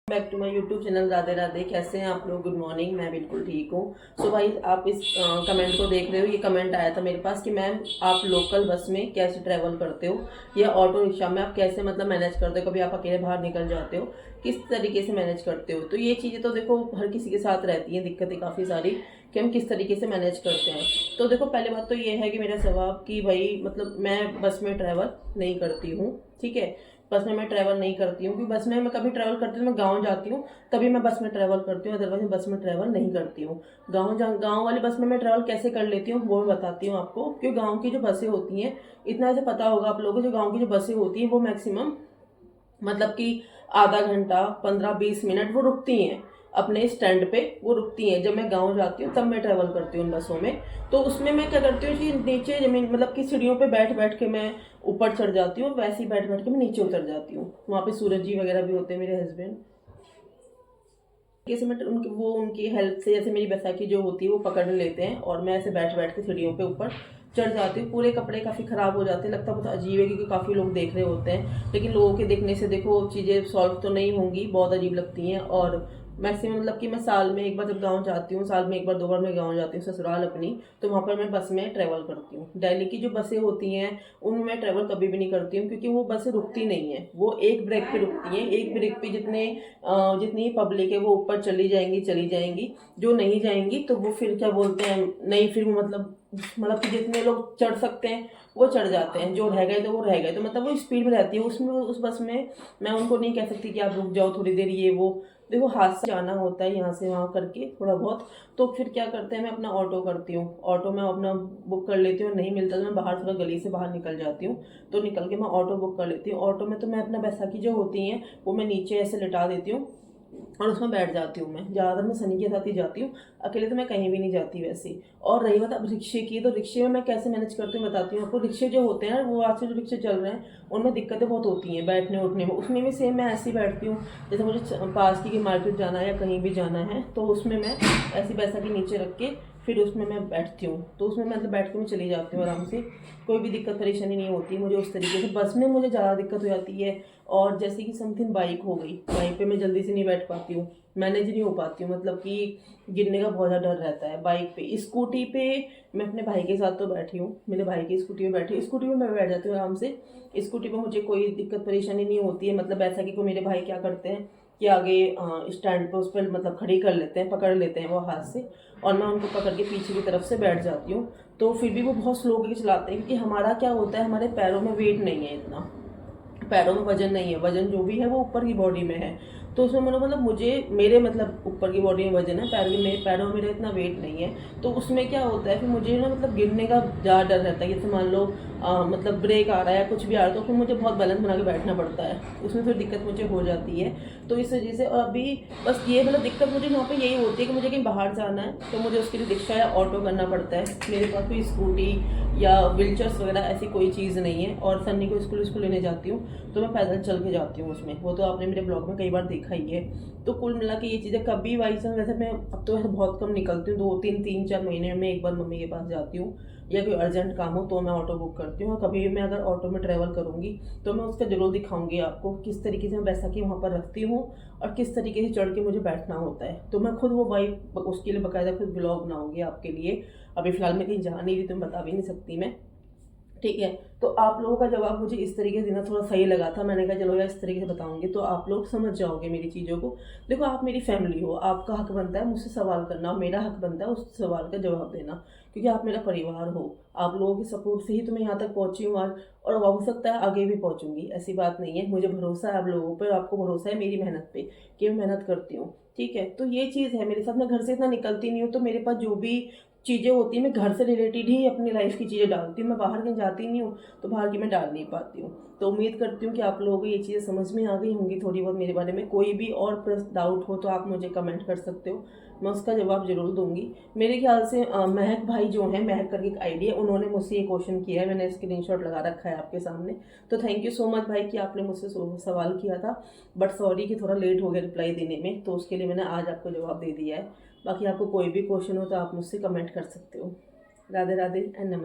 Back to my YouTube channel. Radhe Radhe. कैसे हैं आप लोग? Good morning. मैं बिल्कुल ठीक हूँ। सो भाई, आप इस कमेंट को देख रहे हो। ये कमेंट आया था मेरे पास कि मैम आप लोकल बस में कैसे ट्रैवल करते हो या ऑटो रिक्शा में आप कैसे मतलब मैनेज करते हो। कभी आप अकेले बाहर निकल जाते हो, किस तरीके से मैनेज करते हो। तो ये चीज़ें तो देखो हर किसी के साथ रहती हैं, दिक्कतें काफ़ी सारी कि हम किस तरीके से मैनेज करते हैं। तो देखो पहले बात तो ये है कि मेरा स्वभाव कि भाई मतलब मैं बस में ट्रैवल नहीं करती हूँ। ठीक है, बस में मैं ट्रैवल नहीं करती हूँ क्योंकि बस में मैं कभी ट्रैवल करती हूँ, मैं गांव जाती हूँ तभी मैं बस में ट्रैवल करती हूँ, अदरवाइज मैं बस में ट्रैवल नहीं करती हूँ। गांव वाली बस में मैं ट्रैवल कैसे कर लेती हूँ वो मैं बताती हूँ आपको। क्योंकि गांव की जो बसें होती हैं, इतना ऐसे पता होगा आप लोगों को, जो गांव की जो बसें होती हैं वो मैक्सिमम मतलब कि आधा घंटा 15-20 मिनट वो रुकती हैं अपने स्टैंड पे, वो रुकती हैं। जब मैं गांव जाती हूँ तब मैं ट्रैवल करती हूँ उन बसों में। तो उसमें मैं क्या करती हूँ कि नीचे जमीन मतलब कि सीढ़ियों पे बैठ बैठ के मैं ऊपर चढ़ जाती हूँ, वैसे ही बैठ बैठ के मैं नीचे उतर जाती हूँ। वहाँ पे सूरज जी वगैरह भी होते हैं मेरे हस्बैंड। कैसे मैं उनकी हेल्प से जैसे मेरी बैसाखी जो होती है वो पकड़ लेते हैं और मैं ऐसे बैठ बैठ के सीढ़ियों पे ऊपर चढ़ जाती हूँ। पूरे कपड़े काफ़ी ख़राब हो जाते हैं, लगता बहुत अजीब है क्योंकि काफ़ी लोग देख रहे होते हैं, लेकिन लोगों के देखने से देखो चीज़ें सॉल्व तो नहीं होंगी, बहुत अजीब लगती हैं। और मैक्सिमम मतलब कि मैं साल में एक बार जब गांव जाती हूँ, साल में एक बार 2 बार मैं गांव जाती हूँ ससुराल अपनी, तो वहाँ पर मैं बस में ट्रैवल करती हूँ। दिल्ली की जो बसें होती हैं उनमें मैं ट्रैवल कभी भी नहीं करती हूँ क्योंकि वो बसें रुकती नहीं है, वो एक ब्रेक पे रुकती हैं। एक ब्रेक पे जितनी पब्लिक है वो ऊपर चली जाएंगी। जो नहीं जाएंगी तो वो फिर क्या बोलते हैं, नहीं फिर वो मतलब कि जितने लोग चढ़ सकते हैं वो चढ़ जाते हैं, जो रह गए तो वो रह गए। तो मतलब वो स्पीड में रहती है उसमें, उस बस में मैं उनको नहीं कह सकती कि आप रुक जाओ थोड़ी देर, ये वो देखो हाथ से जाना होता है यहाँ से वहाँ करके थोड़ा बहुत। तो फिर क्या करते हैं, मैं अपना ऑटो करती हूँ, ऑटो में अपना बुक कर लेती हूँ। नहीं मिलता तो मैं बाहर थोड़ा गली से बाहर निकल जाती हूँ, तो निकल के मैं ऑटो बुक कर लेती हूँ। ऑटो में तो मैं अपना बैसाखी जो होती हैं वो मैं नीचे ऐसे लिटा देती हूँ और उसमें बैठ जाती हूँ। मैं ज़्यादातर मैं सनी के साथ ही जाती हूँ, अकेले तो मैं कहीं भी नहीं जाती वैसे। और रही बात अब रिक्शे की, तो रिक्शे में मैं कैसे मैनेज करती हूँ बताती हूँ आपको। रिक्शे जो होते हैं वो आज से जो रिक्शे चल रहे हैं उनमें दिक्कतें बहुत होती हैं बैठने उठने में। उसमें भी सेम मैं ऐसे ही बैठती हूँ, जैसे मुझे पास की मार्केट जाना है या कहीं भी जाना है तो उसमें मैं ऐसी पैसा के नीचे रख के फिर उसमें मैं बैठती हूँ। तो उसमें मतलब बैठ के मैं चली जाती हूँ आराम से, कोई भी दिक्कत परेशानी नहीं होती मुझे उस तरीके से। बस में मुझे ज़्यादा दिक्कत हो जाती है। और जैसे कि समथिंग बाइक हो गई, बाइक पे मैं जल्दी से नहीं बैठ पाती हूँ, मैनेज नहीं हो पाती हूँ, मतलब कि गिरने का बहुत ज़्यादा डर रहता है। बाइक पे, स्कूटी पे मैं अपने भाई के साथ तो बैठी हूँ, मेरे भाई की स्कूटी में बैठी, स्कूटी में मैं बैठ जाती हूँ आराम से। स्कूटी पे मुझे कोई दिक्कत परेशानी नहीं होती है। मतलब ऐसा कि कोई मेरे भाई क्या करते हैं कि आगे स्टैंड पे उस पर मतलब खड़ी कर लेते हैं, पकड़ लेते हैं वो हाथ से, और मैं उनको पकड़ के पीछे की तरफ से बैठ जाती हूँ। तो फिर भी वो बहुत स्लो करके चलाते हैं क्योंकि हमारा क्या होता है, हमारे पैरों में वेट नहीं है इतना, पैरों में वजन नहीं है, वजन जो भी है वो ऊपर की बॉडी में है। तो उसमें मतलब मुझे मेरे मतलब ऊपर की बॉडी में वजन है, पैरों में मेरा इतना वेट नहीं है। तो उसमें क्या होता है फिर मुझे ना मतलब गिरने का ज़्यादा डर रहता है। जैसे मान लो मतलब ब्रेक आ रहा है या कुछ भी आ रहा है तो फिर मुझे बहुत बैलेंस बना के बैठना पड़ता है, उसमें फिर दिक्कत मुझे हो जाती है। तो इस वजह से और अभी बस ये मतलब दिक्कत मुझे यहाँ पे यही होती है कि मुझे कहीं बाहर जाना है तो मुझे उसके लिए रिक्शा या ऑटो करना पड़ता है। मेरे पास कोई स्कूटी या व्हीलचेयर्स वगैरह ऐसी कोई चीज़ नहीं है। और सन्नी को स्कूल लेने जाती हूँ तो मैं पैदल चल के जाती हूँ उसमें, वो तो आपने मेरे ब्लॉग में कई बार देखा ही है। तो कुल मिला के ये चीज़ें कभी वाइस वैसे मैं अब तो वैसे बहुत कम निकलती हूँ, 2-3 3-4 महीने में एक बार मम्मी के पास जाती हूँ या कोई अर्जेंट काम हो तो मैं ऑटो बुक करती हूँ। और कभी भी मैं अगर ऑटो में ट्रैवल करूँगी तो मैं उसका जरूर दिखाऊंगी आपको किस तरीके से मैं बैसाखी वहाँ पर रखती हूँ और किस तरीके से चढ़ के मुझे बैठना होता है। तो मैं खुद वो बाइक उसके लिए बाकायदा खुद ब्लॉग बनाऊंगी आपके लिए। अभी फिलहाल मैं कहीं जा नहीं रही तो मैं बता भी नहीं सकती मैं, ठीक है। तो आप लोगों का जवाब मुझे इस तरीके से देना थोड़ा सही लगा था, मैंने कहा चलो यार इस तरीके से बताऊंगी तो आप लोग समझ जाओगे मेरी चीज़ों को। देखो आप मेरी फैमिली हो, आपका हक बनता है मुझसे सवाल करना, मेरा हक बनता है उस सवाल का जवाब देना, क्योंकि आप मेरा परिवार हो। आप लोगों की सपोर्ट से ही तो मैं यहाँ तक पहुँची हूँ आज, और हो सकता है आगे भी पहुँचूंगी, ऐसी बात नहीं है। मुझे भरोसा है आप लोगों पर, आपको भरोसा है मेरी मेहनत पे कि मैं मेहनत करती हूँ, ठीक है। तो ये चीज़ है मेरे साथ, मैं घर से इतना निकलती नहीं हूँ तो मेरे पास जो भी चीज़ें होती हैं मैं घर से रिलेटेड ही अपनी लाइफ की चीज़ें डालती हूँ, मैं बाहर कहीं जाती नहीं हूँ तो बाहर की मैं डाल नहीं पाती हूँ। तो उम्मीद करती हूँ कि आप लोगों को ये चीज़ें समझ में आ गई होंगी थोड़ी बहुत मेरे बारे में। कोई भी और प्रश्न डाउट हो तो आप मुझे कमेंट कर सकते हो, मैं उसका जवाब जरूर दूंगी। मेरे ख्याल से महक भाई जो है, महक करके एक आईडी है, उन्होंने मुझसे ये क्वेश्चन किया है, मैंने स्क्रीनशॉट लगा रखा है आपके सामने। तो थैंक यू सो मच भाई कि आपने मुझसे सवाल किया था, बट सॉरी कि थोड़ा लेट हो गया रिप्लाई देने में, तो उसके लिए मैंने आज आपको जवाब दे दिया है। बाकी आपको कोई भी क्वेश्चन हो तो आप मुझसे कमेंट कर सकते हो। राधे राधे एंड नमस्ते।